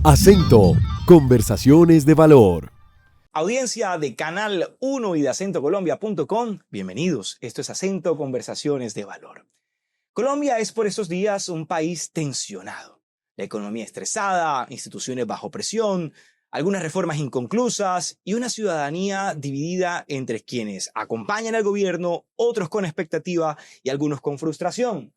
Acento, conversaciones de valor. Audiencia de Canal 1 y de acentocolombia.com, bienvenidos. Esto es Acento, conversaciones de valor. Colombia es por estos días un país tensionado. La economía estresada, instituciones bajo presión, algunas reformas inconclusas y una ciudadanía dividida entre quienes acompañan al gobierno, otros con expectativa y algunos con frustración.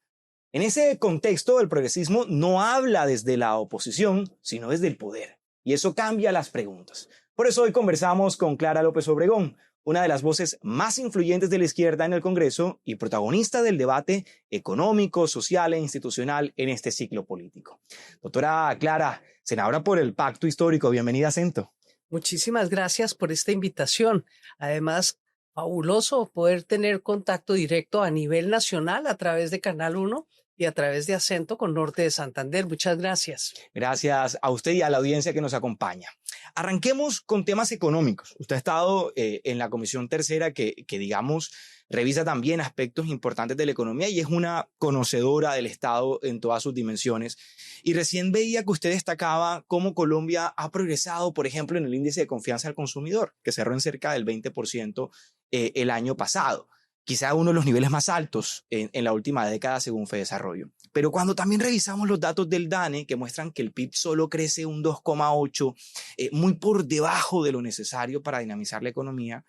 En ese contexto, el progresismo no habla desde la oposición, sino desde el poder. Y eso cambia las preguntas. Por eso hoy conversamos con Clara López Obregón, una de las voces más influyentes de la izquierda en el Congreso y protagonista del debate económico, social e institucional en este ciclo político. Doctora Clara, senadora por el Pacto Histórico, bienvenida a Acento. Muchísimas gracias por esta invitación. Además, fabuloso poder tener contacto directo a nivel nacional a través de Canal 1 y a través de Acento con Norte de Santander. Muchas gracias. Gracias a usted y a la audiencia que nos acompaña. Arranquemos con temas económicos. Usted ha estado en la Comisión Tercera que digamos, revisa también aspectos importantes de la economía y es una conocedora del Estado en todas sus dimensiones. Y recién veía que usted destacaba cómo Colombia ha progresado, por ejemplo, en el índice de confianza al consumidor, que cerró en cerca del 20% el año pasado. Quizá uno de los niveles más altos en la última década según Fedesarrollo. Pero cuando también revisamos los datos del DANE que muestran que el PIB solo crece un 2,8, muy por debajo de lo necesario para dinamizar la economía,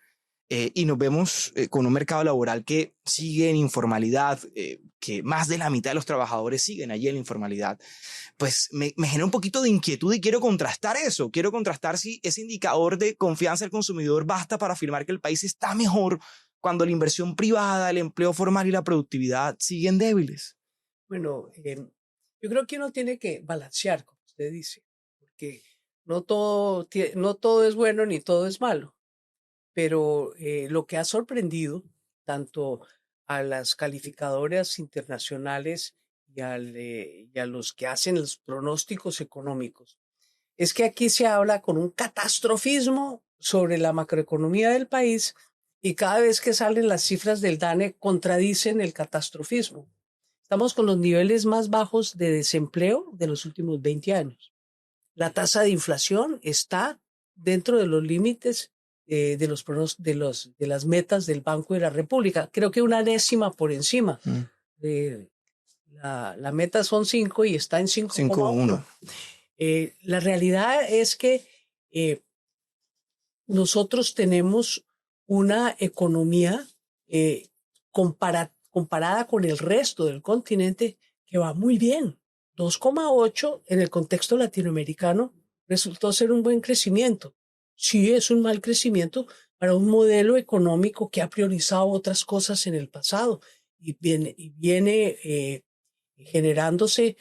y nos vemos con un mercado laboral que sigue en informalidad, que más de la mitad de los trabajadores siguen allí en la informalidad, pues me genera un poquito de inquietud y quiero contrastar eso. Quiero contrastar si ese indicador de confianza del consumidor basta para afirmar que el país está mejor cuando la inversión privada, el empleo formal y la productividad siguen débiles. Bueno, yo creo que uno tiene que balancear, como usted dice, porque no todo es bueno ni todo es malo. Pero lo que ha sorprendido tanto a las calificadoras internacionales y a los que hacen los pronósticos económicos es que aquí se habla con un catastrofismo sobre la macroeconomía del país y cada vez que salen las cifras del DANE contradicen el catastrofismo. Estamos con los niveles más bajos de desempleo de los últimos 20 años. La tasa de inflación está dentro de los límites de las metas del Banco de la República. Creo que una décima por encima. La meta son 5 y está en 5,1. La realidad es que nosotros tenemos una economía comparada con el resto del continente que va muy bien. 2,8 en el contexto latinoamericano resultó ser un buen crecimiento. Sí, es un mal crecimiento para un modelo económico que ha priorizado otras cosas en el pasado y viene generándose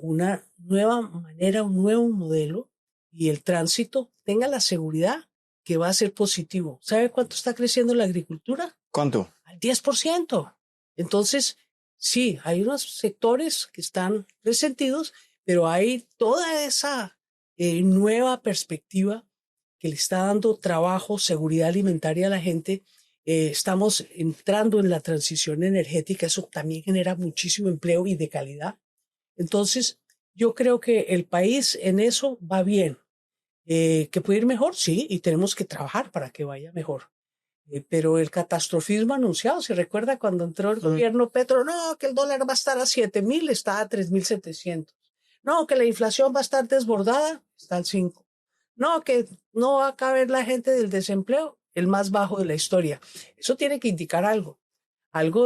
una nueva manera, un nuevo modelo y el tránsito tenga la seguridad que va a ser positivo. ¿Sabe cuánto está creciendo la agricultura? ¿Cuánto? Al 10%. Entonces, sí, hay unos sectores que están resentidos, pero hay toda esa nueva perspectiva que le está dando trabajo, seguridad alimentaria a la gente. Estamos entrando en la transición energética, eso también genera muchísimo empleo y de calidad. Entonces, yo creo que el país en eso va bien. ¿Que puede ir mejor? Sí, y tenemos que trabajar para que vaya mejor. Pero el catastrofismo anunciado, ¿se recuerda cuando entró el gobierno Petro? No, que el dólar va a estar a 7,000, está a 3,700. No, que la inflación va a estar desbordada, está al 5. No, que no va a caber la gente del desempleo, el más bajo de la historia. Eso tiene que indicar algo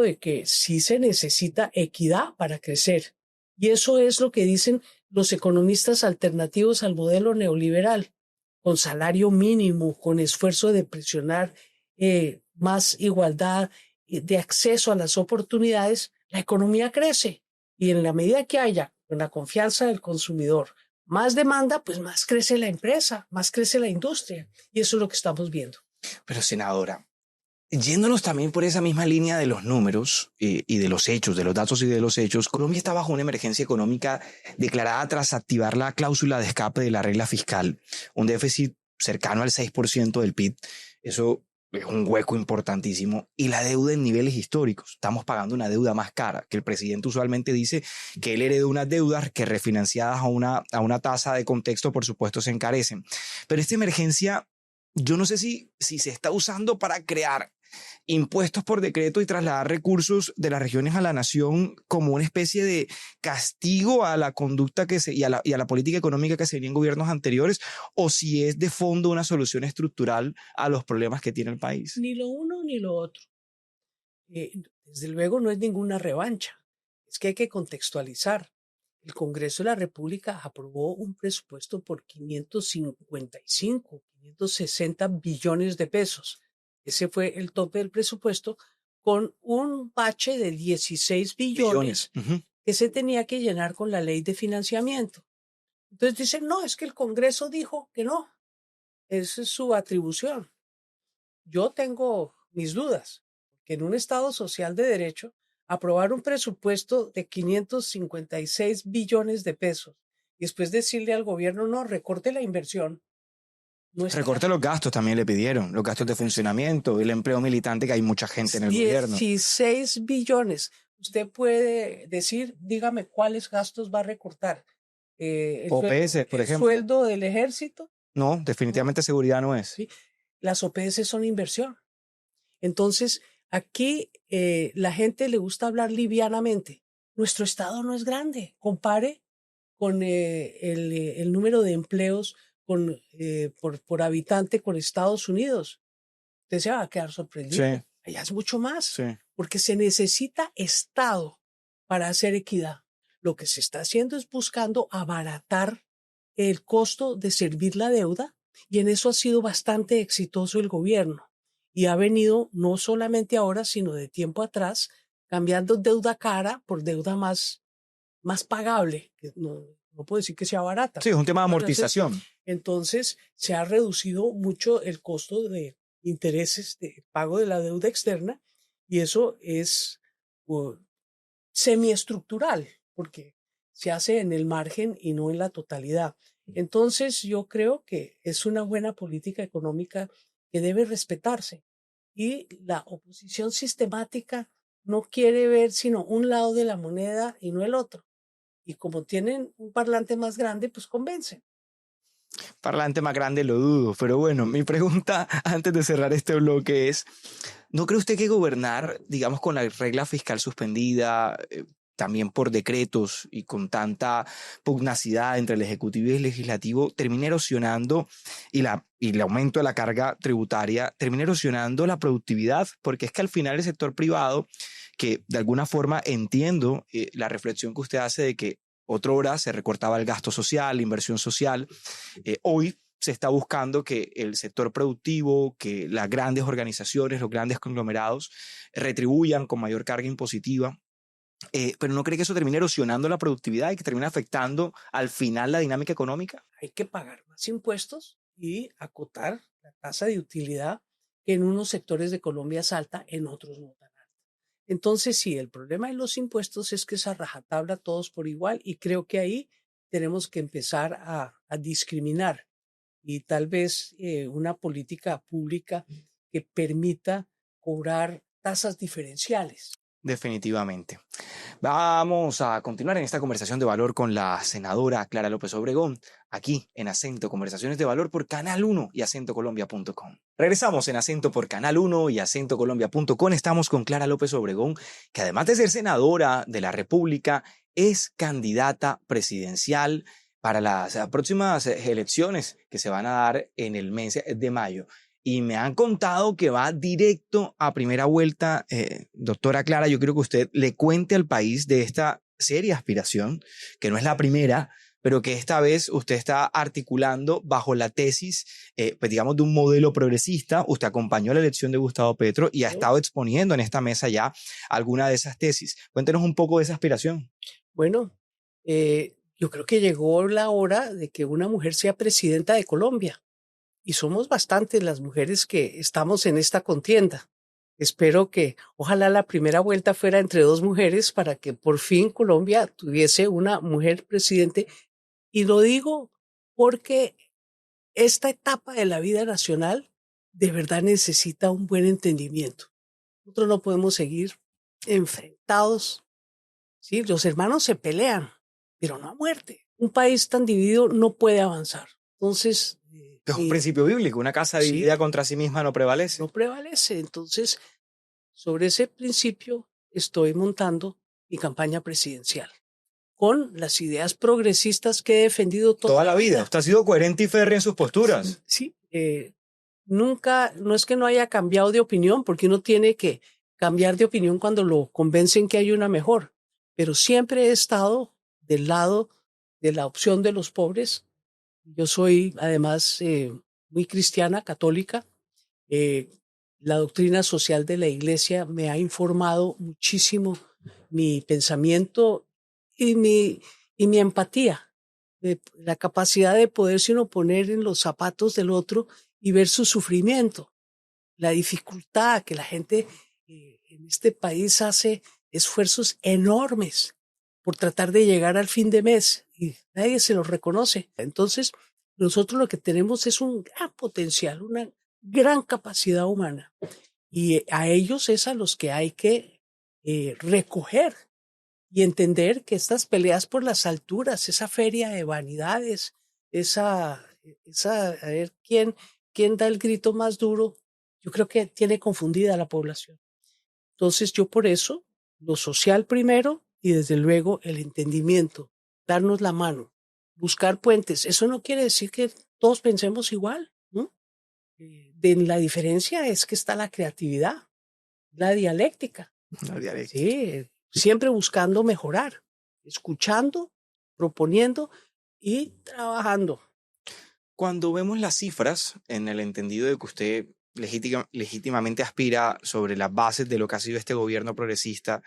de que sí se necesita equidad para crecer. Y eso es lo que dicen los economistas alternativos al modelo neoliberal, con salario mínimo, con esfuerzo de presionar más igualdad de acceso a las oportunidades, la economía crece. Y en la medida que haya la confianza del consumidor, más demanda, pues más crece la empresa, más crece la industria. Y eso es lo que estamos viendo. Pero senadora, yéndonos también por esa misma línea de los números y de los hechos, de los datos y de los hechos, Colombia está bajo una emergencia económica declarada tras activar la cláusula de escape de la regla fiscal, un déficit cercano al 6% del PIB. Eso es un hueco importantísimo, y la deuda en niveles históricos. Estamos pagando una deuda más cara, que el presidente usualmente dice que él heredó unas deudas que refinanciadas a una tasa de contexto, por supuesto, se encarecen. Pero esta emergencia, yo no sé si se está usando para crear impuestos por decreto y trasladar recursos de las regiones a la nación como una especie de castigo a la conducta y a la política económica que se venía en gobiernos anteriores, o si es de fondo una solución estructural a los problemas que tiene el país. Ni lo uno ni lo otro. Desde luego no es ninguna revancha. Es que hay que contextualizar. El Congreso de la República aprobó un presupuesto por 555, 560 billones de pesos. Ese fue el tope del presupuesto, con un bache de 16 billones que se tenía que llenar con la ley de financiamiento. Entonces dicen, no, es que el Congreso dijo que no. Esa es su atribución. Yo tengo mis dudas, que en un Estado social de derecho, aprobar un presupuesto de 556 billones de pesos y después decirle al gobierno, no, recorte la inversión. No está. Recorte los gastos también le pidieron, los gastos de funcionamiento, el empleo militante, que hay mucha gente en el gobierno. 16 billones. Usted puede decir, dígame cuáles gastos va a recortar. OPS, por ejemplo. ¿El sueldo del ejército? No, definitivamente seguridad no es. Sí, las OPS son inversión. Entonces, aquí la gente le gusta hablar livianamente. Nuestro estado no es grande. Compare con el número de empleos por habitante con Estados Unidos. Usted se va a quedar sorprendido. Sí. Allá es mucho más, Sí. porque se necesita Estado para hacer equidad. Lo que se está haciendo es buscando abaratar el costo de servir la deuda, y en eso ha sido bastante exitoso el gobierno. Y ha venido no solamente ahora, sino de tiempo atrás, cambiando deuda cara por deuda más pagable. No puedo decir que sea barata. Sí, es un tema de amortización. Entonces, se ha reducido mucho el costo de intereses de pago de la deuda externa, y eso es semiestructural, porque se hace en el margen y no en la totalidad. Entonces, yo creo que es una buena política económica que debe respetarse, y la oposición sistemática no quiere ver sino un lado de la moneda y no el otro. Y como tienen un parlante más grande, pues convencen. Parlante más grande lo dudo, pero bueno, mi pregunta antes de cerrar este bloque es, ¿no cree usted que gobernar, digamos, con la regla fiscal suspendida, también por decretos y con tanta pugnacidad entre el Ejecutivo y el Legislativo, termina erosionando, y el aumento de la carga tributaria termina erosionando la productividad? Porque es que al final el sector privado, que de alguna forma entiendo la reflexión que usted hace de que otrora se recortaba el gasto social, la inversión social, hoy se está buscando que el sector productivo, que las grandes organizaciones, los grandes conglomerados retribuyan con mayor carga impositiva. Pero ¿no cree que eso termina erosionando la productividad y que termina afectando al final la dinámica económica? Hay que pagar más impuestos y acotar la tasa de utilidad, que en unos sectores de Colombia es alta, en otros no tan alta. Entonces, sí, el problema de los impuestos es que es a rajatabla todos por igual, y creo que ahí tenemos que empezar a discriminar, y tal vez una política pública que permita cobrar tasas diferenciales. Definitivamente. Vamos a continuar en esta conversación de valor con la senadora Clara López Obregón, aquí en Acento, Conversaciones de Valor por Canal 1 y acentocolombia.com. Regresamos en Acento por Canal 1 y acentocolombia.com. Estamos con Clara López Obregón, que además de ser senadora de la República, es candidata presidencial para las próximas elecciones que se van a dar en el mes de mayo. Y me han contado que va directo a primera vuelta. Doctora Clara, yo creo que usted le cuente al país de esta seria aspiración, que no es la primera, pero que esta vez usted está articulando bajo la tesis, pues digamos, de un modelo progresista. Usted acompañó la elección de Gustavo Petro y ha estado exponiendo en esta mesa ya alguna de esas tesis. Cuéntenos un poco de esa aspiración. Bueno, yo creo que llegó la hora de que una mujer sea presidenta de Colombia. Y somos bastantes las mujeres que estamos en esta contienda. Espero que ojalá la primera vuelta fuera entre dos mujeres, para que por fin Colombia tuviese una mujer presidente. Y lo digo porque esta etapa de la vida nacional de verdad necesita un buen entendimiento. Nosotros no podemos seguir enfrentados, ¿sí? Los hermanos se pelean, pero no a muerte. Un país tan dividido no puede avanzar. Entonces, Es un principio bíblico, una casa dividida sí, contra sí misma no prevalece. no prevalece. Entonces, sobre ese principio estoy montando mi campaña presidencial con las ideas progresistas que he defendido Toda toda la la vida. vida. Usted ha sido coherente y férreo en sus posturas. Sí, nunca, no es que no haya cambiado de opinión, porque uno tiene que cambiar de opinión cuando lo convencen que hay una mejor, pero siempre he estado del lado de la opción de los pobres. Yo soy además muy cristiana, católica. Eh, la doctrina social de la iglesia me ha informado muchísimo mi pensamiento y mi empatía, la capacidad de poderse uno poner en los zapatos del otro y ver su sufrimiento, la dificultad que la gente en este país hace esfuerzos enormes por tratar de llegar al fin de mes y nadie se los reconoce. Entonces, nosotros lo que tenemos es un gran potencial, una gran capacidad humana y a ellos es a los que hay que recoger y entender que estas peleas por las alturas, esa feria de vanidades, a ver quién da el grito más duro, yo creo que tiene confundida a la población. Entonces yo por eso, lo social primero y desde luego el entendimiento, darnos la mano, buscar puentes. Eso no quiere decir que todos pensemos igual, ¿no? La diferencia es que está la creatividad, la dialéctica. La dialéctica. Sí, siempre buscando mejorar, escuchando, proponiendo y trabajando. Cuando vemos las cifras, en el entendido de que usted legítimamente aspira sobre las bases de lo que ha sido este gobierno progresista,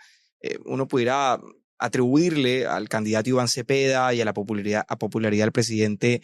uno pudiera atribuirle al candidato Iván Cepeda y a la popularidad del presidente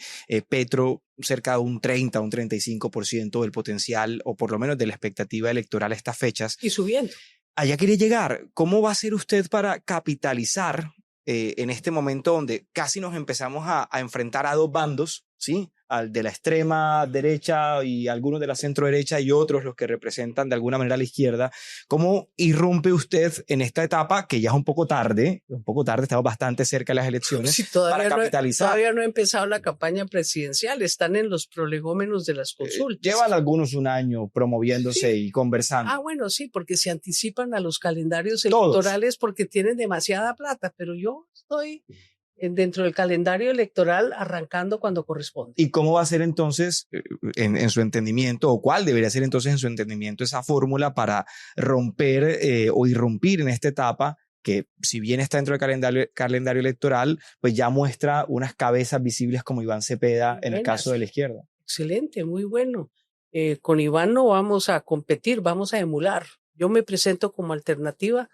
Petro cerca de un 30, un 35% del potencial, o por lo menos de la expectativa electoral a estas fechas. Y subiendo. Allá quería llegar. ¿Cómo va a hacer usted para capitalizar en este momento donde casi nos empezamos a enfrentar a dos bandos, ¿sí? Al de la extrema derecha y algunos de la centro derecha y otros los que representan de alguna manera a la izquierda? ¿Cómo irrumpe usted en esta etapa que ya es un poco tarde, estamos bastante cerca de las elecciones, Sí, para capitalizar? todavía no he empezado la campaña presidencial, están en los prolegómenos de las consultas. Llevan algunos un año promoviéndose Sí. y conversando. Bueno, sí, porque se anticipan a los calendarios Todos. electorales porque tienen demasiada plata, pero yo estoy dentro del calendario electoral arrancando cuando corresponde. ¿Y cómo va a ser entonces, en su entendimiento, o cuál debería ser entonces en su entendimiento esa fórmula para romper o irrumpir en esta etapa que, si bien está dentro del calendario electoral, pues ya muestra unas cabezas visibles como Iván Cepeda en el caso de la izquierda? Excelente, muy bueno. Con Iván no vamos a competir, vamos a emular. Yo me presento como alternativa,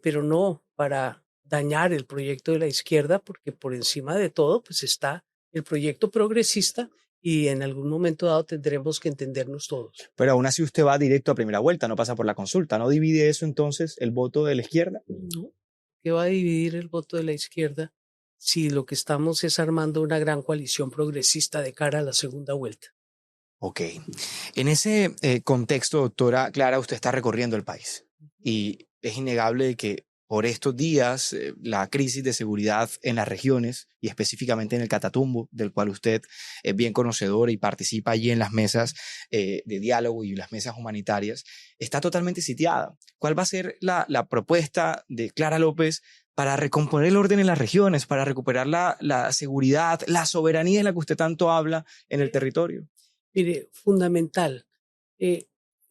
pero no para dañar el proyecto de la izquierda, porque por encima de todo pues está el proyecto progresista y en algún momento dado tendremos que entendernos todos. Pero aún así usted va directo a primera vuelta, no pasa por la consulta. ¿No divide eso entonces el voto de la izquierda? No, ¿qué va a dividir el voto de la izquierda si lo que estamos es armando una gran coalición progresista de cara a la segunda vuelta? Ok. En ese contexto, doctora Clara, usted está recorriendo el país y es innegable que por estos días la crisis de seguridad en las regiones y específicamente en el Catatumbo, del cual usted es bien conocedor y participa allí en las mesas de diálogo y las mesas humanitarias, está totalmente sitiada. ¿Cuál va a ser la propuesta de Clara López para recomponer el orden en las regiones, para recuperar la seguridad, la soberanía de la que usted tanto habla en el territorio? Mire, fundamental.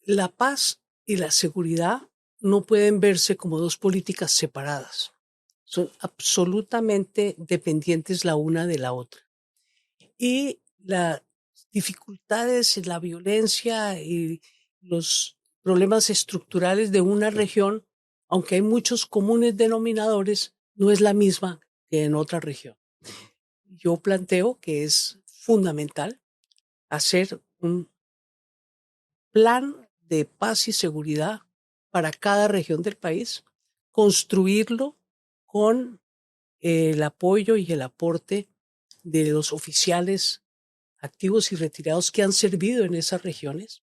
La paz y la seguridad no pueden verse como dos políticas separadas. Son absolutamente dependientes la una de la otra. Y las dificultades, la violencia y los problemas estructurales de una región, aunque hay muchos comunes denominadores, no es la misma que en otra región. Yo planteo que es fundamental hacer un plan de paz y seguridad para cada región del país, construirlo con el apoyo y el aporte de los oficiales activos y retirados que han servido en esas regiones,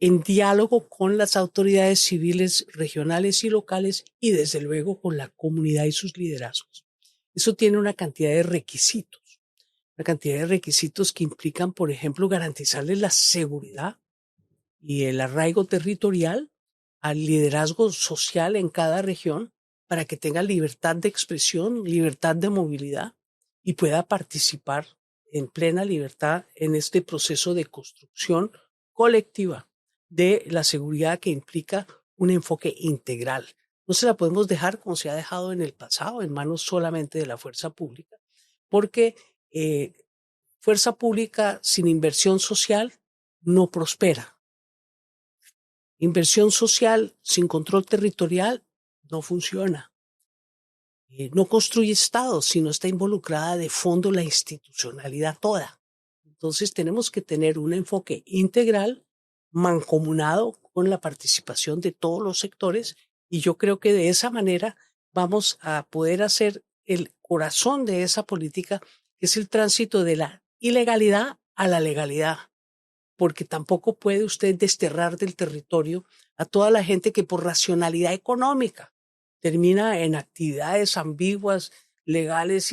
en diálogo con las autoridades civiles regionales y locales y desde luego con la comunidad y sus liderazgos. Eso tiene una cantidad de requisitos que implican, por ejemplo, garantizarles la seguridad y el arraigo territorial al liderazgo social en cada región para que tenga libertad de expresión, libertad de movilidad y pueda participar en plena libertad en este proceso de construcción colectiva de la seguridad que implica un enfoque integral. No se la podemos dejar como se ha dejado en el pasado, en manos solamente de la fuerza pública, porque fuerza pública sin inversión social no prospera. Inversión social sin control territorial no funciona. No construye Estado si no está involucrada de fondo la institucionalidad toda. Entonces tenemos que tener un enfoque integral, mancomunado con la participación de todos los sectores, y yo creo que de esa manera vamos a poder hacer el corazón de esa política, que es el tránsito de la ilegalidad a la legalidad. Porque tampoco puede usted desterrar del territorio a toda la gente que por racionalidad económica termina en actividades ambiguas, legales,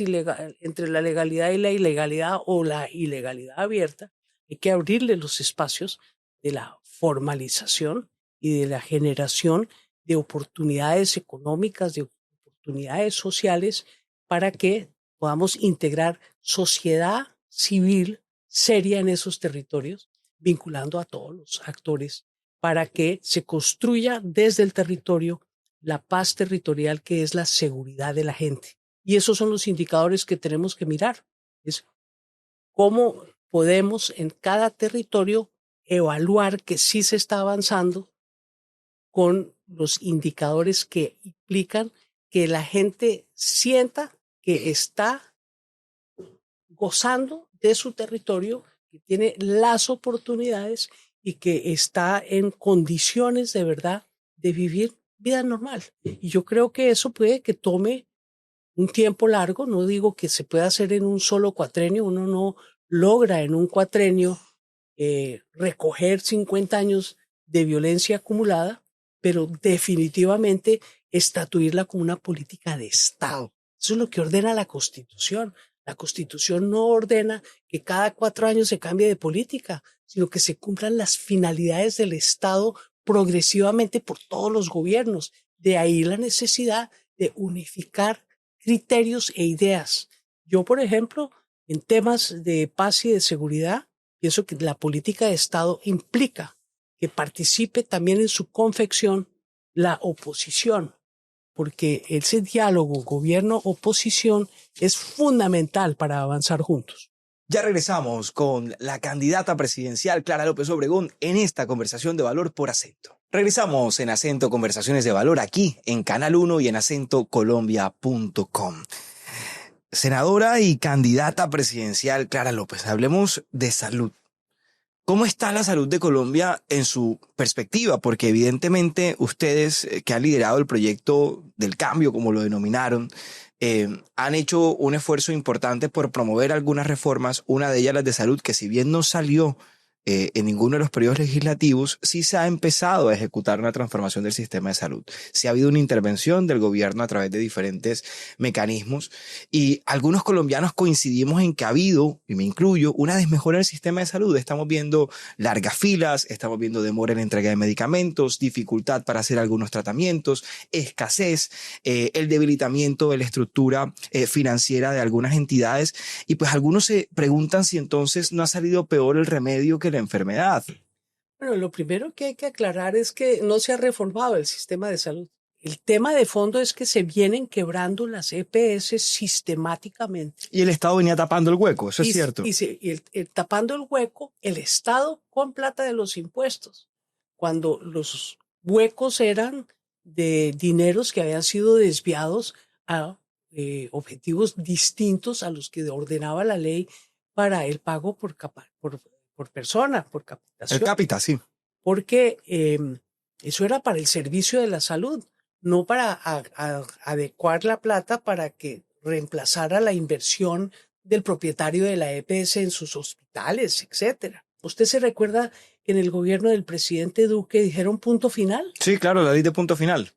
entre la legalidad y la ilegalidad o la ilegalidad abierta. Hay que abrirle los espacios de la formalización y de la generación de oportunidades económicas, de oportunidades sociales, para que podamos integrar sociedad civil seria en esos territorios, vinculando a todos los actores para que se construya desde el territorio la paz territorial, que es la seguridad de la gente. Y esos son los indicadores que tenemos que mirar. Es cómo podemos en cada territorio evaluar que sí se está avanzando con los indicadores que implican que la gente sienta que está gozando de su territorio, que tiene las oportunidades y que está en condiciones de verdad de vivir vida normal. Y yo creo que eso puede que tome un tiempo largo. No digo que se pueda hacer en un solo cuatrenio. Uno no logra en un cuatrenio recoger 50 años de violencia acumulada, pero definitivamente estatuirla como una política de Estado. Eso es lo que ordena la Constitución. La Constitución no ordena que cada 4 años se cambie de política, sino que se cumplan las finalidades del Estado progresivamente por todos los gobiernos. De ahí la necesidad de unificar criterios e ideas. Yo, por ejemplo, en temas de paz y de seguridad, pienso que la política de Estado implica que participe también en su confección la oposición, porque ese diálogo gobierno-oposición es fundamental para avanzar juntos. Ya regresamos con la candidata presidencial Clara López Obregón en esta conversación de valor por Acento. Regresamos en Acento Conversaciones de Valor aquí en Canal 1 y en acentocolombia.com. Senadora y candidata presidencial Clara López, hablemos de salud. ¿Cómo está la salud de Colombia en su perspectiva? Porque evidentemente ustedes que han liderado el proyecto del cambio, como lo denominaron, han hecho un esfuerzo importante por promover algunas reformas, una de ellas las de salud, que si bien no salió en ninguno de los periodos legislativos, sí se ha empezado a ejecutar una transformación del sistema de salud. Sí ha habido una intervención del gobierno a través de diferentes mecanismos y algunos colombianos coincidimos en que ha habido, y me incluyo, una desmejora del sistema de salud. Estamos viendo largas filas, estamos viendo demora en la entrega de medicamentos, dificultad para hacer algunos tratamientos, escasez, el debilitamiento de la estructura financiera de algunas entidades, y pues algunos se preguntan si entonces no ha salido peor el remedio que la enfermedad. Bueno, lo primero que hay que aclarar es que no se ha reformado el sistema de salud. El tema de fondo es que se vienen quebrando las EPS sistemáticamente. Y el Estado venía tapando el hueco, eso es cierto. Tapando el hueco, el Estado con plata de los impuestos, cuando los huecos eran de dineros que habían sido desviados a objetivos distintos a los que ordenaba la ley para el pago por persona, por capitación. El cápita, sí. Porque eso era para el servicio de la salud, no para adecuar la plata para que reemplazara la inversión del propietario de la EPS en sus hospitales, etcétera. ¿Usted se recuerda que en el gobierno del presidente Duque dijeron punto final? Sí, claro, la ley de punto final.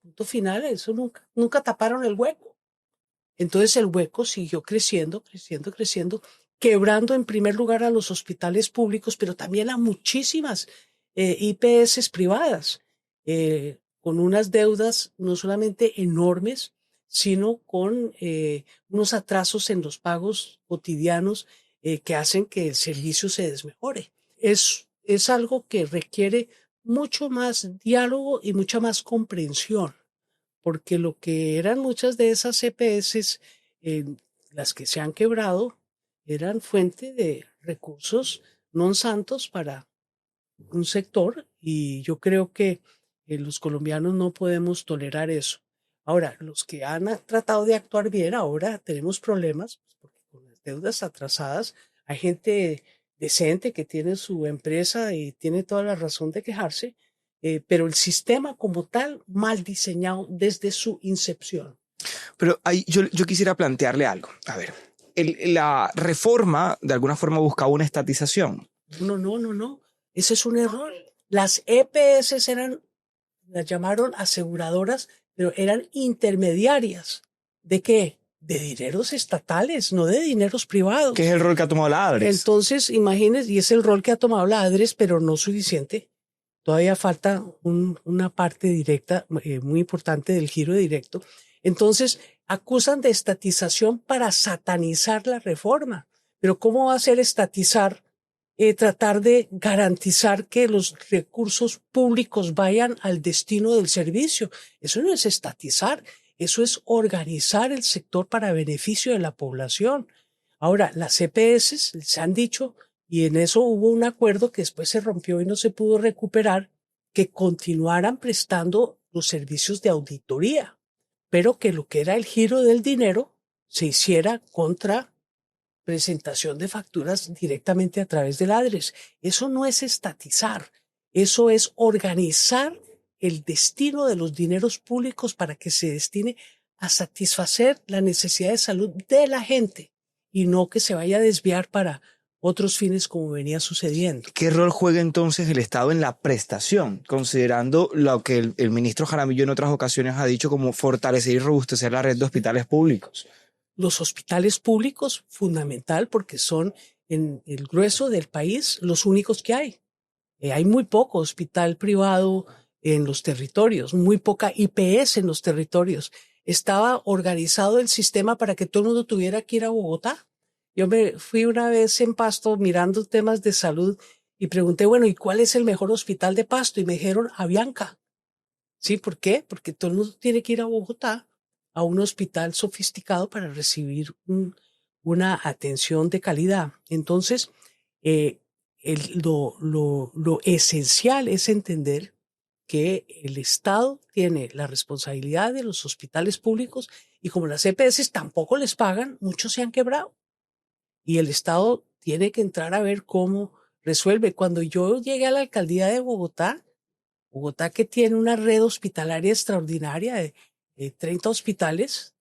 Punto final, eso nunca taparon el hueco. Entonces el hueco siguió creciendo, creciendo, creciendo, quebrando en primer lugar a los hospitales públicos, pero también a muchísimas IPS privadas, con unas deudas no solamente enormes, sino con unos atrasos en los pagos cotidianos que hacen que el servicio se desmejore. Es algo que requiere mucho más diálogo y mucha más comprensión, porque lo que eran muchas de esas EPS, las que se han quebrado, eran fuente de recursos non santos para un sector, y yo creo que los colombianos no podemos tolerar eso. Ahora, los que han tratado de actuar bien, ahora tenemos problemas, porque con las deudas atrasadas hay gente decente que tiene su empresa y tiene toda la razón de quejarse, pero el sistema como tal, mal diseñado desde su incepción. Pero ahí yo quisiera plantearle algo. A ver, la reforma de alguna forma buscaba una estatización. No. Ese es un error. Las EPS las llamaron aseguradoras, pero eran intermediarias. ¿De qué? De dineros estatales, no de dineros privados. ¿Qué es el rol que ha tomado la ADRES? Entonces, imagínense, y es el rol que ha tomado la ADRES, pero no suficiente. Todavía falta una parte directa muy importante del giro directo. Entonces, acusan de estatización para satanizar la reforma. Pero ¿cómo va a ser estatizar? Tratar de garantizar que los recursos públicos vayan al destino del servicio. Eso no es estatizar, eso es organizar el sector para beneficio de la población. Ahora, las EPS se han dicho, y en eso hubo un acuerdo que después se rompió y no se pudo recuperar, que continuaran prestando los servicios de auditoría, pero que lo que era el giro del dinero se hiciera contra presentación de facturas directamente a través del ADRES. Eso no es estatizar, eso es organizar el destino de los dineros públicos para que se destine a satisfacer la necesidad de salud de la gente y no que se vaya a desviar para otros fines como venía sucediendo. ¿Qué rol juega entonces el Estado en la prestación, considerando lo que el ministro Jaramillo en otras ocasiones ha dicho como fortalecer y robustecer la red de hospitales públicos? Los hospitales públicos, fundamental, porque son en el grueso del país los únicos que hay. Hay muy poco hospital privado en los territorios, muy poca IPS en los territorios. Estaba organizado el sistema para que todo el mundo tuviera que ir a Bogotá. Yo me fui una vez en Pasto mirando temas de salud y pregunté, bueno, ¿y cuál es el mejor hospital de Pasto? Y me dijeron, Avianca. ¿Sí? ¿Por qué? Porque todo el mundo tiene que ir a Bogotá, a un hospital sofisticado para recibir una atención de calidad. Entonces, lo esencial es entender que el Estado tiene la responsabilidad de los hospitales públicos y como las EPS tampoco les pagan, muchos se han quebrado. Y el Estado tiene que entrar a ver cómo resuelve. Cuando yo llegué a la alcaldía de Bogotá que tiene una red hospitalaria extraordinaria de 30 hospitales,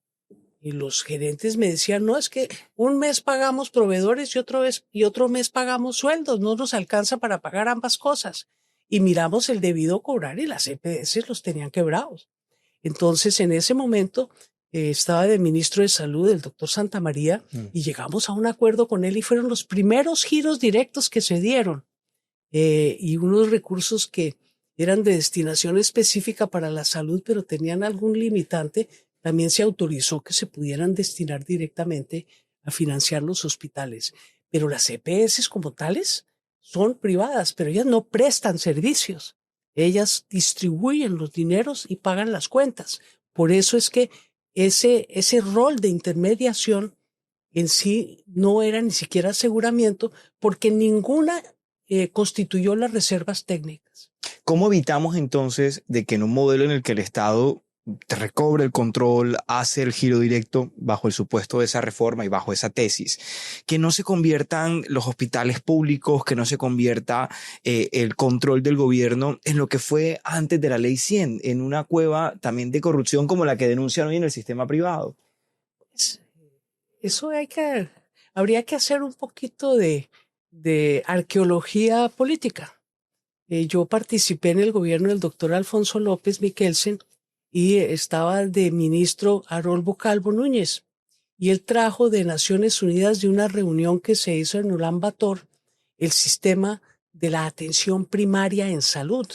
y los gerentes me decían, no, es que un mes pagamos proveedores y otro mes pagamos sueldos, no nos alcanza para pagar ambas cosas. Y miramos el debido cobrar y las EPS los tenían quebrados. Entonces, en ese momento estaba de ministro de Salud el doctor Santamaría y llegamos a un acuerdo con él y fueron los primeros giros directos que se dieron y unos recursos que eran de destinación específica para la salud, pero tenían algún limitante. También se autorizó que se pudieran destinar directamente a financiar los hospitales. Pero las EPS como tales son privadas, pero ellas no prestan servicios. Ellas distribuyen los dineros y pagan las cuentas. Por eso es que ese rol de intermediación en sí no era ni siquiera aseguramiento, porque ninguna constituyó las reservas técnicas. ¿Cómo evitamos entonces de que en un modelo en el que el Estado recobre el control, hace el giro directo bajo el supuesto de esa reforma y bajo esa tesis, que no se conviertan los hospitales públicos, que no se convierta el control del gobierno en lo que fue antes de la Ley 100, en una cueva también de corrupción como la que denuncian hoy en el sistema privado? Eso habría que hacer un poquito de de arqueología política. Yo participé en el gobierno del doctor Alfonso López Miquelsen y estaba de ministro Haroldo Calvo Núñez. Y él trajo de Naciones Unidas de una reunión que se hizo en Ulan Bator el sistema de la atención primaria en salud,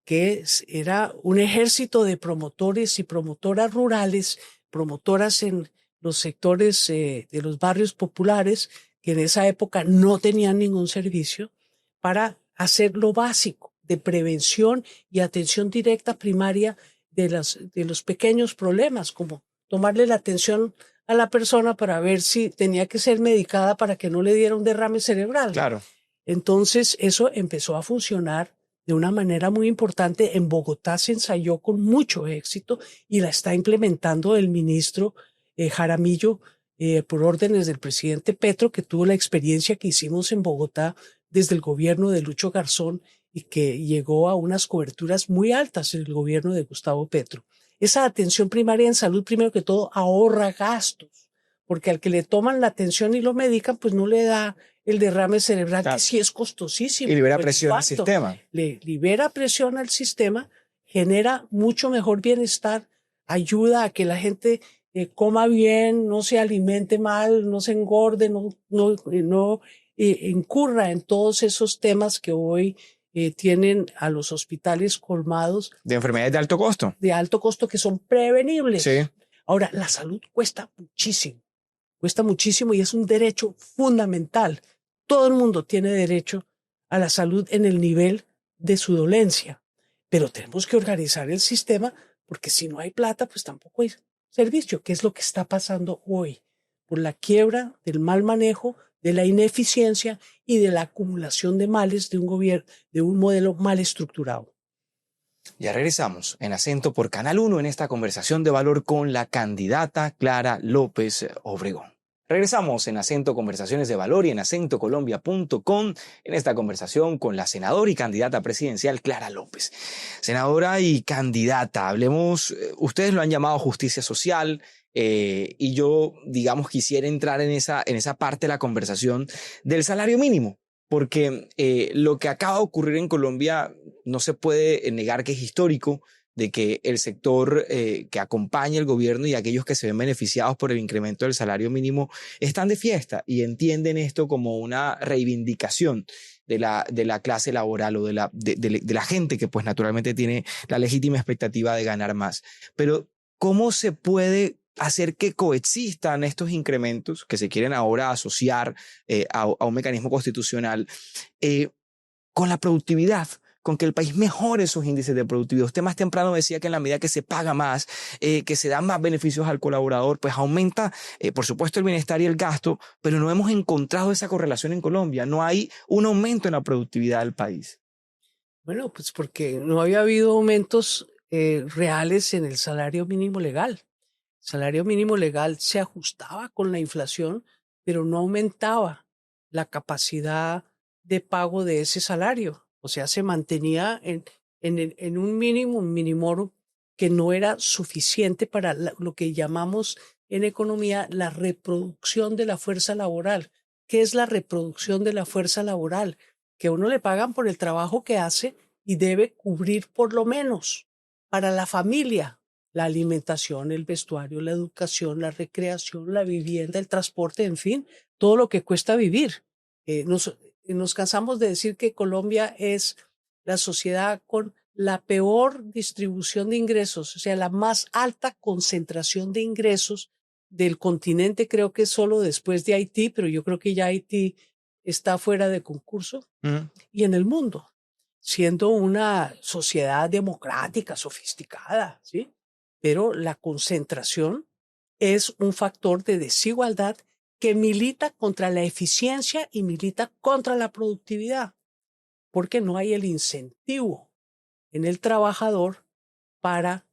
que era un ejército de promotores y promotoras rurales, promotoras en los sectores de los barrios populares, que en esa época no tenían ningún servicio, para hacer lo básico de prevención y atención directa primaria de los pequeños problemas, como tomarle la atención a la persona para ver si tenía que ser medicada para que no le diera un derrame cerebral. Claro. Entonces, eso empezó a funcionar de una manera muy importante. En Bogotá se ensayó con mucho éxito y la está implementando el ministro Jaramillo por órdenes del presidente Petro, que tuvo la experiencia que hicimos en Bogotá desde el gobierno de Lucho Garzón y que llegó a unas coberturas muy altas en el gobierno de Gustavo Petro. Esa atención primaria en salud, primero que todo, ahorra gastos, porque al que le toman la atención y lo medican, pues no le da el derrame cerebral, Claro. que sí es costosísimo. Y libera presión al sistema. Le libera presión al sistema, genera mucho mejor bienestar, ayuda a que la gente coma bien, no se alimente mal, no se engorde, no incurra en todos esos temas que hoy tienen a los hospitales colmados. De enfermedades de alto costo. De alto costo que son prevenibles. Sí. Ahora, la salud cuesta muchísimo y es un derecho fundamental. Todo el mundo tiene derecho a la salud en el nivel de su dolencia, pero tenemos que organizar el sistema porque si no hay plata, pues tampoco hay servicio, que es lo que está pasando hoy por la quiebra, del mal manejo, de la ineficiencia y de la acumulación de males de un gobierno, de un modelo mal estructurado. Ya regresamos en Acento por Canal 1 en esta conversación de valor con la candidata Clara López Obregón. Regresamos en Acento Conversaciones de Valor y en acentocolombia.com en esta conversación con la senadora y candidata presidencial Clara López. Senadora y candidata, hablemos, ustedes lo han llamado justicia social y yo, digamos, quisiera entrar en esa parte de la conversación del salario mínimo. Porque lo que acaba de ocurrir en Colombia no se puede negar que es histórico, de que el sector que acompaña el gobierno y aquellos que se ven beneficiados por el incremento del salario mínimo están de fiesta y entienden esto como una reivindicación de la clase laboral o de la gente que pues naturalmente tiene la legítima expectativa de ganar más. Pero ¿cómo se puede hacer que coexistan estos incrementos que se quieren ahora asociar a un mecanismo constitucional con la productividad, con que el país mejore sus índices de productividad? Usted más temprano decía que en la medida que se paga más, que se dan más beneficios al colaborador, pues aumenta, por supuesto, el bienestar y el gasto, pero no hemos encontrado esa correlación en Colombia. No hay un aumento en la productividad del país. Bueno, pues porque no había habido aumentos reales en el salario mínimo legal. El salario mínimo legal se ajustaba con la inflación, pero no aumentaba la capacidad de pago de ese salario. O sea, se mantenía en un mínimo, un minimorum que no era suficiente para lo que llamamos en economía la reproducción de la fuerza laboral. ¿Qué es la reproducción de la fuerza laboral? Que a uno le pagan por el trabajo que hace y debe cubrir por lo menos para la familia la alimentación, el vestuario, la educación, la recreación, la vivienda, el transporte, en fin, todo lo que cuesta vivir. Nos cansamos de decir que Colombia es la sociedad con la peor distribución de ingresos, o sea, la más alta concentración de ingresos del continente, creo que solo después de Haití, pero yo creo que ya Haití está fuera de concurso, y en el mundo, siendo una sociedad democrática, sofisticada, ¿sí? Pero la concentración es un factor de desigualdad que milita contra la eficiencia y milita contra la productividad, porque no hay el incentivo en el trabajador para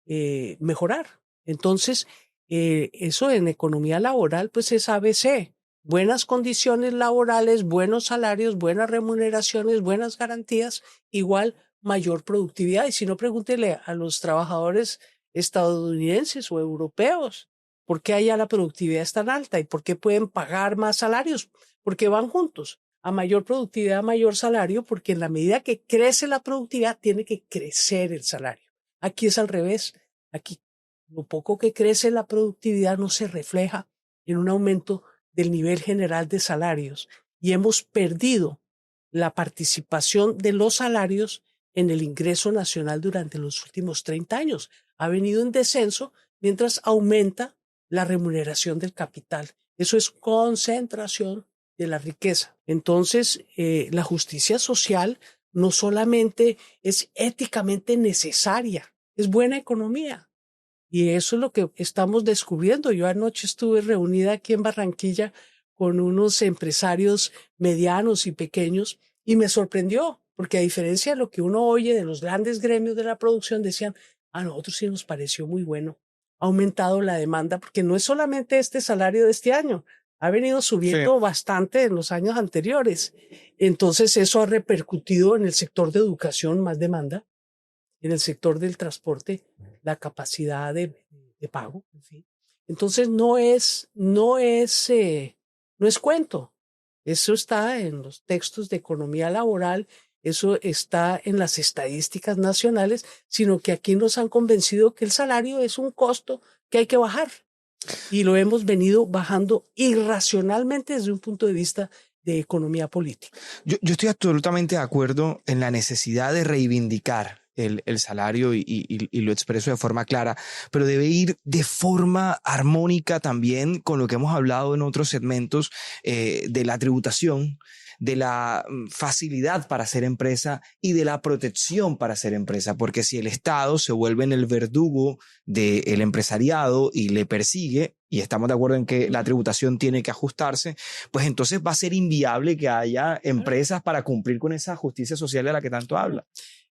mejorar. Entonces, eso en economía laboral, pues es ABC. Buenas condiciones laborales, buenos salarios, buenas remuneraciones, buenas garantías, igual mayor productividad. Y si no, pregúntele a los trabajadores estadounidenses o europeos. ¿Por qué allá la productividad es tan alta? ¿Y por qué pueden pagar más salarios? Porque van juntos. A mayor productividad, mayor salario, porque en la medida que crece la productividad, tiene que crecer el salario. Aquí es al revés. Aquí lo poco que crece la productividad no se refleja en un aumento del nivel general de salarios y hemos perdido la participación de los salarios en el ingreso nacional durante los últimos 30 años. Ha venido en descenso mientras aumenta la remuneración del capital. Eso es concentración de la riqueza. Entonces, la justicia social no solamente es éticamente necesaria, es buena economía. Y eso es lo que estamos descubriendo. Yo anoche estuve reunida aquí en Barranquilla con unos empresarios medianos y pequeños y me sorprendió, porque a diferencia de lo que uno oye de los grandes gremios de la producción, decían, a nosotros sí nos pareció muy bueno. Ha aumentado la demanda, porque no es solamente este salario de este año, ha venido subiendo bastante en los años anteriores. Entonces eso ha repercutido en el sector de educación, más demanda, en el sector del transporte, la capacidad de pago, en fin. Entonces no es cuento. Eso está en los textos de economía laboral, eso está en las estadísticas nacionales, sino que aquí nos han convencido que el salario es un costo que hay que bajar. Y lo hemos venido bajando irracionalmente desde un punto de vista de economía política. Yo estoy absolutamente de acuerdo en la necesidad de reivindicar el salario y lo expreso de forma clara, pero debe ir de forma armónica también con lo que hemos hablado en otros segmentos de la tributación, de la facilidad para hacer empresa y de la protección para hacer empresa, porque si el Estado se vuelve en el verdugo del empresariado y le persigue, y estamos de acuerdo en que la tributación tiene que ajustarse, pues entonces va a ser inviable que haya empresas para cumplir con esa justicia social de la que tanto habla.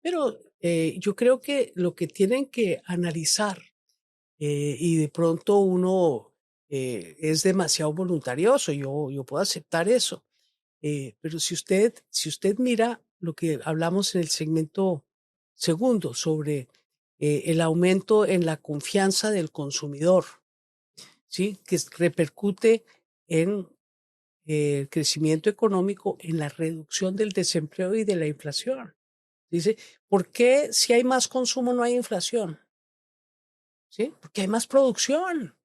Pero yo creo que lo que tienen que analizar, y de pronto uno es demasiado voluntarioso, yo puedo aceptar eso, pero si usted mira lo que hablamos en el segmento segundo sobre el aumento en la confianza del consumidor, ¿sí? Que repercute en el crecimiento económico, en la reducción del desempleo y de la inflación. Dice, ¿por qué si hay más consumo no hay inflación? ¿Sí? Porque hay más producción.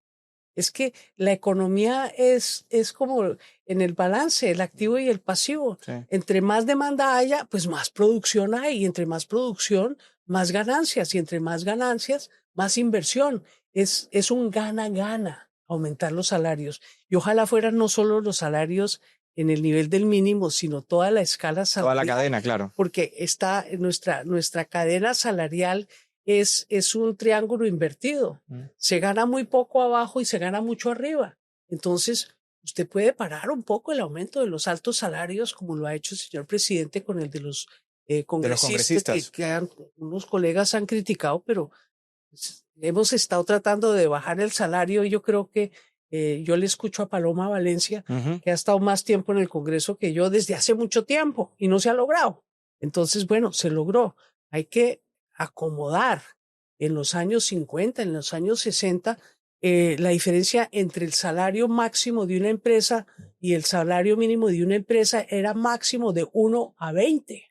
Es que la economía es como en el balance, el activo y el pasivo. Sí. Entre más demanda haya, pues más producción hay. Y entre más producción, más ganancias. Y entre más ganancias, más inversión. Es un gana-gana aumentar los salarios. Y ojalá fueran no solo los salarios en el nivel del mínimo, sino toda la escala salarial. Toda la cadena, claro. Porque está nuestra cadena salarial es un triángulo invertido. Se gana muy poco abajo y se gana mucho arriba. Entonces, usted puede parar un poco el aumento de los altos salarios, como lo ha hecho el señor presidente con el de los congresistas. Que unos colegas han criticado, pero hemos estado tratando de bajar el salario. Yo creo que yo le escucho a Paloma Valencia, que ha estado más tiempo en el Congreso que yo desde hace mucho tiempo y no se ha logrado. Entonces, bueno, se logró. Hay que acomodar en los años 50, en los años 60, la diferencia entre el salario máximo de una empresa y el salario mínimo de una empresa era máximo de 1 a 20.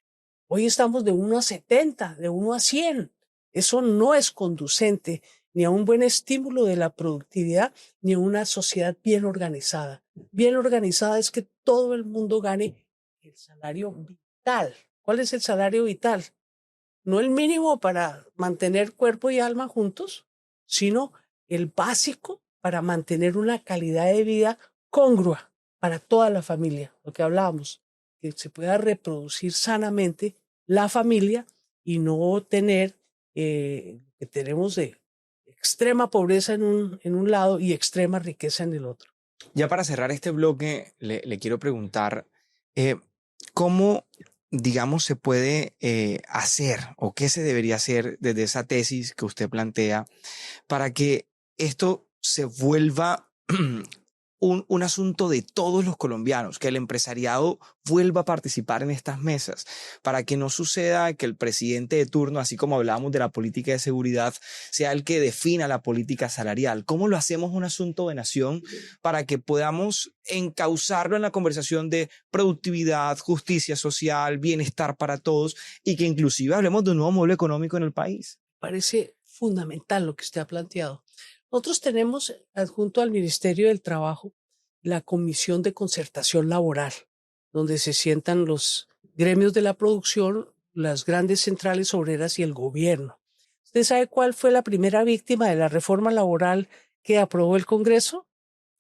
Hoy estamos de 1 a 70, de 1 a 100. Eso no es conducente ni a un buen estímulo de la productividad, ni a una sociedad bien organizada. Bien organizada es que todo el mundo gane el salario vital. ¿Cuál es el salario vital? No el mínimo para mantener cuerpo y alma juntos, sino el básico para mantener una calidad de vida congrua para toda la familia. Lo que hablábamos, que se pueda reproducir sanamente la familia y no tener que tenemos de extrema pobreza en un lado y extrema riqueza en el otro. Ya para cerrar este bloque, le quiero preguntar, ¿cómo, digamos, se puede hacer o qué se debería hacer desde esa tesis que usted plantea para que esto se vuelva un asunto de todos los colombianos, que el empresariado vuelva a participar en estas mesas, para que no suceda que el presidente de turno, así como hablábamos de la política de seguridad, sea el que defina la política salarial. ¿Cómo lo hacemos un asunto de nación para que podamos encauzarlo en la conversación de productividad, justicia social, bienestar para todos y que inclusive hablemos de un nuevo modelo económico en el país? Parece fundamental lo que usted ha planteado. Nosotros tenemos adjunto al Ministerio del Trabajo la Comisión de Concertación Laboral, donde se sientan los gremios de la producción, las grandes centrales obreras y el gobierno. ¿Usted sabe cuál fue la primera víctima de la reforma laboral que aprobó el Congreso?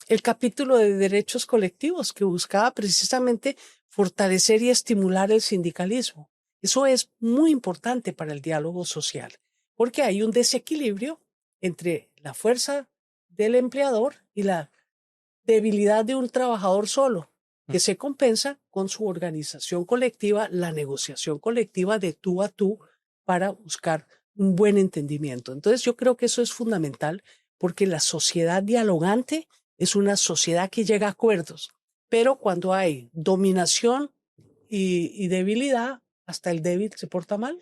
El capítulo de derechos colectivos, que buscaba precisamente fortalecer y estimular el sindicalismo. Eso es muy importante para el diálogo social, porque hay un desequilibrio entre la fuerza del empleador y la debilidad de un trabajador solo, que se compensa con su organización colectiva, la negociación colectiva de tú a tú para buscar un buen entendimiento. Entonces yo creo que eso es fundamental, porque la sociedad dialogante es una sociedad que llega a acuerdos, pero cuando hay dominación y debilidad, hasta el débil se porta mal.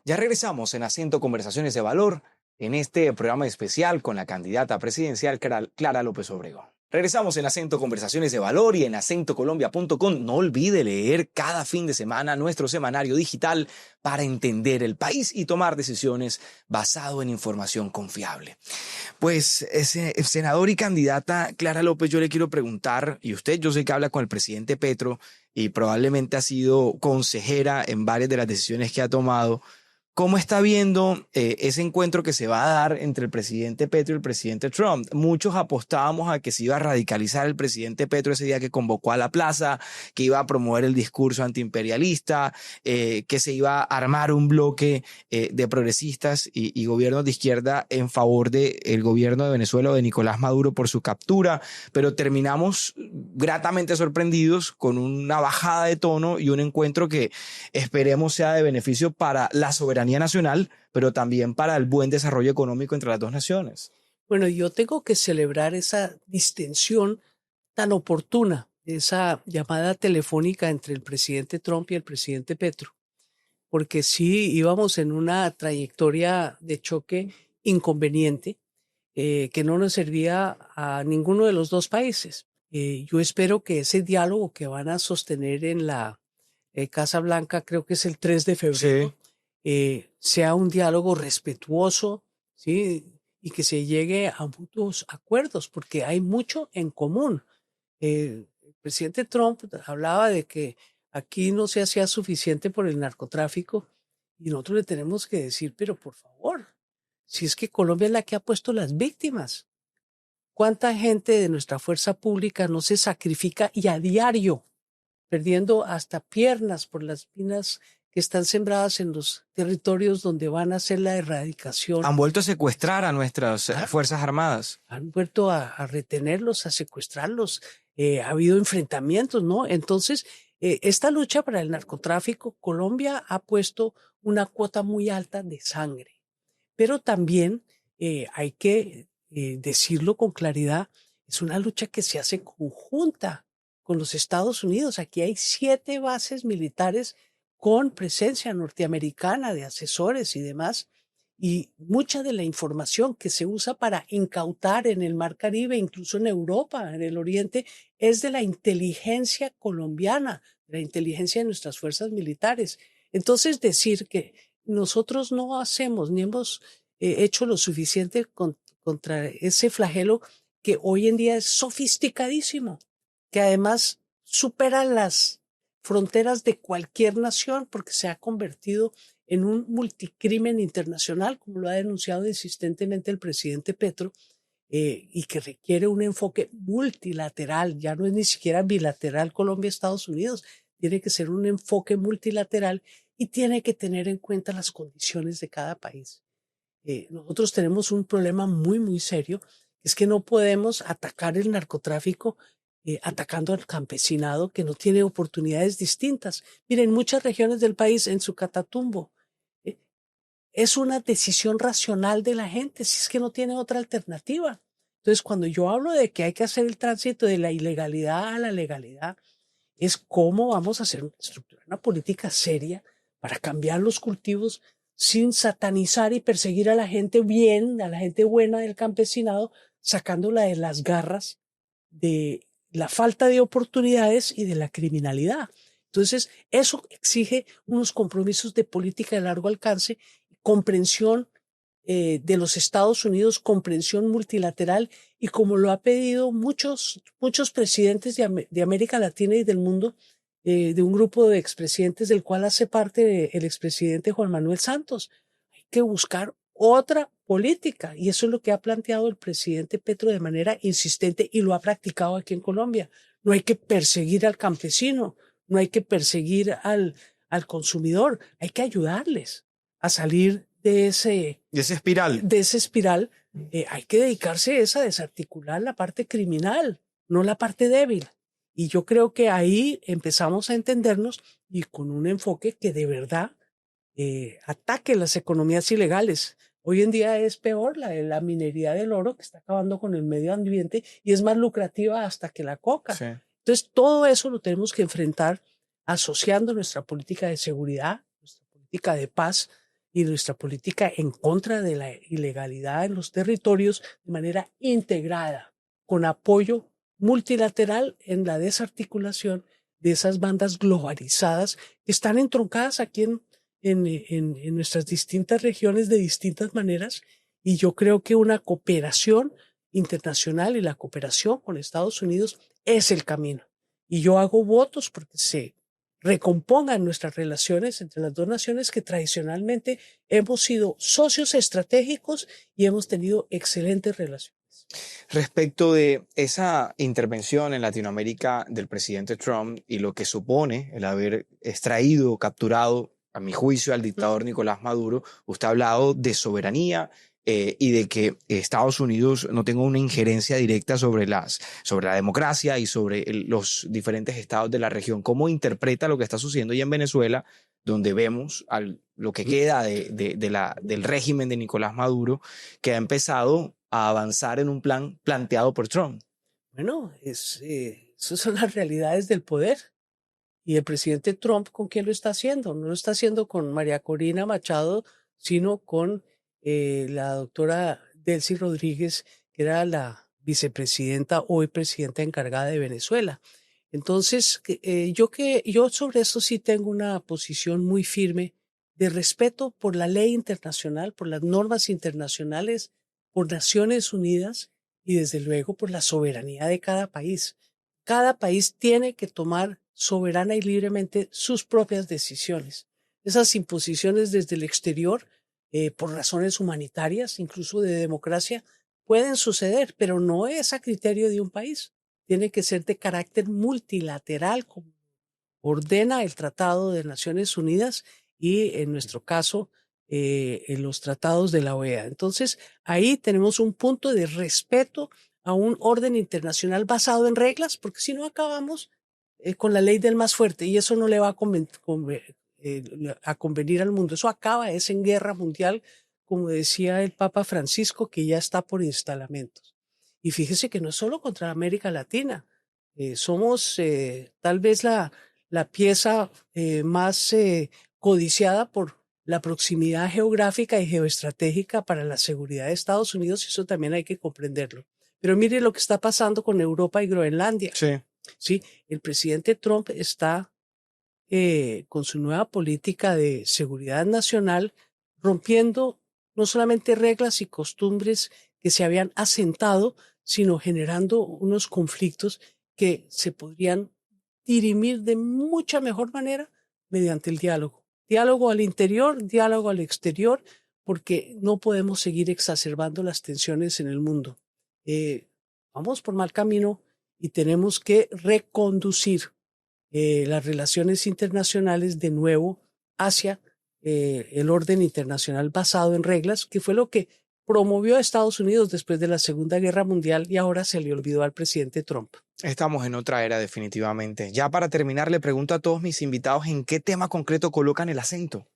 Ya regresamos en Acento Conversaciones de Valor, en este programa especial con la candidata presidencial Clara López Obregón. Regresamos en Acento Conversaciones de Valor y en acentocolombia.com. No olvide leer cada fin de semana nuestro semanario digital para entender el país y tomar decisiones basado en información confiable. Pues, senador y candidata Clara López, yo le quiero preguntar, y usted yo sé que habla con el presidente Petro y probablemente ha sido consejera en varias de las decisiones que ha tomado, ¿cómo está viendo ese encuentro que se va a dar entre el presidente Petro y el presidente Trump? Muchos apostábamos a que se iba a radicalizar el presidente Petro ese día que convocó a la plaza, que iba a promover el discurso antiimperialista, que se iba a armar un bloque de progresistas y gobiernos de izquierda en favor del gobierno de Venezuela o de Nicolás Maduro por su captura, pero terminamos gratamente sorprendidos con una bajada de tono y un encuentro que esperemos sea de beneficio para la soberanía nacional, pero también para el buen desarrollo económico entre las dos naciones. Bueno, yo tengo que celebrar esa distensión tan oportuna, esa llamada telefónica entre el presidente Trump y el presidente Petro, porque sí íbamos en una trayectoria de choque inconveniente que no nos servía a ninguno de los dos países. Yo espero que ese diálogo que van a sostener en la Casa Blanca, creo que es el 3 de febrero, sea un diálogo respetuoso, ¿sí? Y que se llegue a mutuos acuerdos, porque hay mucho en común. El presidente Trump hablaba de que aquí no se hacía suficiente por el narcotráfico y nosotros le tenemos que decir, pero por favor, si es que Colombia es la que ha puesto las víctimas, ¿cuánta gente de nuestra fuerza pública no se sacrifica y a diario, perdiendo hasta piernas por las minas que están sembradas en los territorios donde van a hacer la erradicación? Han vuelto a secuestrar a nuestras Fuerzas Armadas. Han vuelto a retenerlos, a secuestrarlos. Ha habido enfrentamientos, ¿no? Entonces, esta lucha para el narcotráfico, Colombia ha puesto una cuota muy alta de sangre. Pero también hay que decirlo con claridad, es una lucha que se hace conjunta con los Estados Unidos. Aquí hay 7 bases militares con presencia norteamericana de asesores y demás. Y mucha de la información que se usa para incautar en el Mar Caribe, incluso en Europa, en el Oriente, es de la inteligencia colombiana, de la inteligencia de nuestras fuerzas militares. Entonces, decir que nosotros no hacemos ni hemos hecho lo suficiente contra ese flagelo que hoy en día es sofisticadísimo, que además supera las fronteras de cualquier nación porque se ha convertido en un multicrimen internacional, como lo ha denunciado insistentemente el presidente Petro, y que requiere un enfoque multilateral, ya no es ni siquiera bilateral Colombia-Estados Unidos, tiene que ser un enfoque multilateral y tiene que tener en cuenta las condiciones de cada país. Nosotros tenemos un problema muy, muy serio, es que no podemos atacar el narcotráfico atacando al campesinado que no tiene oportunidades distintas. Miren, muchas regiones del país en su Catatumbo, es una decisión racional de la gente, si es que no tiene otra alternativa. Entonces, cuando yo hablo de que hay que hacer el tránsito de la ilegalidad a la legalidad, es cómo vamos a estructurar una política seria para cambiar los cultivos sin satanizar y perseguir a la gente bien, a la gente buena del campesinado, sacándola de las garras de la falta de oportunidades y de la criminalidad. Entonces, eso exige unos compromisos de política de largo alcance, comprensión de los Estados Unidos, comprensión multilateral, y como lo ha pedido muchos presidentes de América Latina y del mundo, de un grupo de expresidentes del cual hace parte el expresidente Juan Manuel Santos. Hay que buscar otra política, y eso es lo que ha planteado el presidente Petro de manera insistente y lo ha practicado aquí en Colombia. No hay que perseguir al campesino, no hay que perseguir al consumidor, hay que ayudarles a salir de esa espiral. Hay que dedicarse a desarticular la parte criminal, no la parte débil. Y yo creo que ahí empezamos a entendernos, y con un enfoque que de verdad ataque las economías ilegales. Hoy en día es peor la minería del oro, que está acabando con el medio ambiente y es más lucrativa hasta que la coca. Sí. Entonces, todo eso lo tenemos que enfrentar asociando nuestra política de seguridad, nuestra política de paz y nuestra política en contra de la ilegalidad en los territorios de manera integrada, con apoyo multilateral en la desarticulación de esas bandas globalizadas que están entroncadas aquí en nuestras distintas regiones de distintas maneras. Y yo creo que una cooperación internacional y la cooperación con Estados Unidos es el camino. Y yo hago votos porque se recompongan nuestras relaciones entre las dos naciones que tradicionalmente hemos sido socios estratégicos y hemos tenido excelentes relaciones. Respecto de esa intervención en Latinoamérica del presidente Trump y lo que supone el haber extraído, capturado, a mi juicio, al dictador Nicolás Maduro, usted ha hablado de soberanía y de que Estados Unidos no tenga una injerencia directa sobre la democracia y sobre los diferentes estados de la región. ¿Cómo interpreta lo que está sucediendo ya en Venezuela, donde vemos lo que queda del régimen de Nicolás Maduro, que ha empezado a avanzar en un plan planteado por Trump? Bueno, esas son las realidades del poder. Y el presidente Trump, ¿con quién lo está haciendo? No lo está haciendo con María Corina Machado, sino con la doctora Delcy Rodríguez, que era la vicepresidenta, hoy presidenta encargada de Venezuela. Entonces, yo sobre eso sí tengo una posición muy firme de respeto por la ley internacional, por las normas internacionales, por Naciones Unidas y desde luego por la soberanía de cada país. Cada país tiene que tomar soberana y libremente sus propias decisiones. Esas imposiciones desde el exterior, por razones humanitarias, incluso de democracia, pueden suceder, pero no es a criterio de un país. Tiene que ser de carácter multilateral, como ordena el Tratado de Naciones Unidas y, en nuestro caso, en los tratados de la OEA. Entonces, ahí tenemos un punto de respeto a un orden internacional basado en reglas, porque si no acabamos con la ley del más fuerte, y eso no le va a convenir al mundo. Eso acaba, es en guerra mundial, como decía el Papa Francisco, que ya está por instalamientos. Y fíjese que no es solo contra América Latina. Somos tal vez la pieza más codiciada por la proximidad geográfica y geoestratégica para la seguridad de Estados Unidos, y eso también hay que comprenderlo. Pero mire lo que está pasando con Europa y Groenlandia. Sí. Sí, el presidente Trump está con su nueva política de seguridad nacional rompiendo no solamente reglas y costumbres que se habían asentado, sino generando unos conflictos que se podrían dirimir de mucha mejor manera mediante el diálogo. Diálogo al interior, diálogo al exterior, porque no podemos seguir exacerbando las tensiones en el mundo. Vamos por mal camino y tenemos que reconducir las relaciones internacionales de nuevo hacia el orden internacional basado en reglas, que fue lo que promovió a Estados Unidos después de la Segunda Guerra Mundial, y ahora se le olvidó al presidente Trump. Estamos en otra era, definitivamente. Ya para terminar, le pregunto a todos mis invitados en qué tema concreto colocan el acento.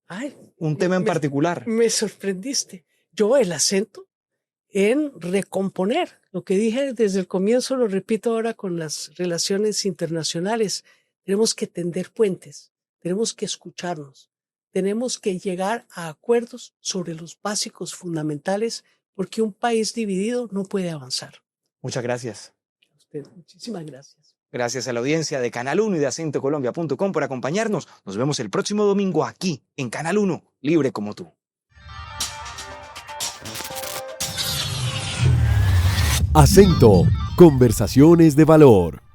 Ay, un tema en particular. Me sorprendiste. Yo el acento en recomponer. Lo que dije desde el comienzo lo repito ahora con las relaciones internacionales. Tenemos que tender puentes, tenemos que escucharnos, tenemos que llegar a acuerdos sobre los básicos fundamentales, porque un país dividido no puede avanzar. Muchas gracias. A usted, muchísimas gracias. Gracias a la audiencia de Canal 1 y de acentocolombia.com por acompañarnos. Nos vemos el próximo domingo aquí en Canal 1, libre como tú. Acento, conversaciones de valor.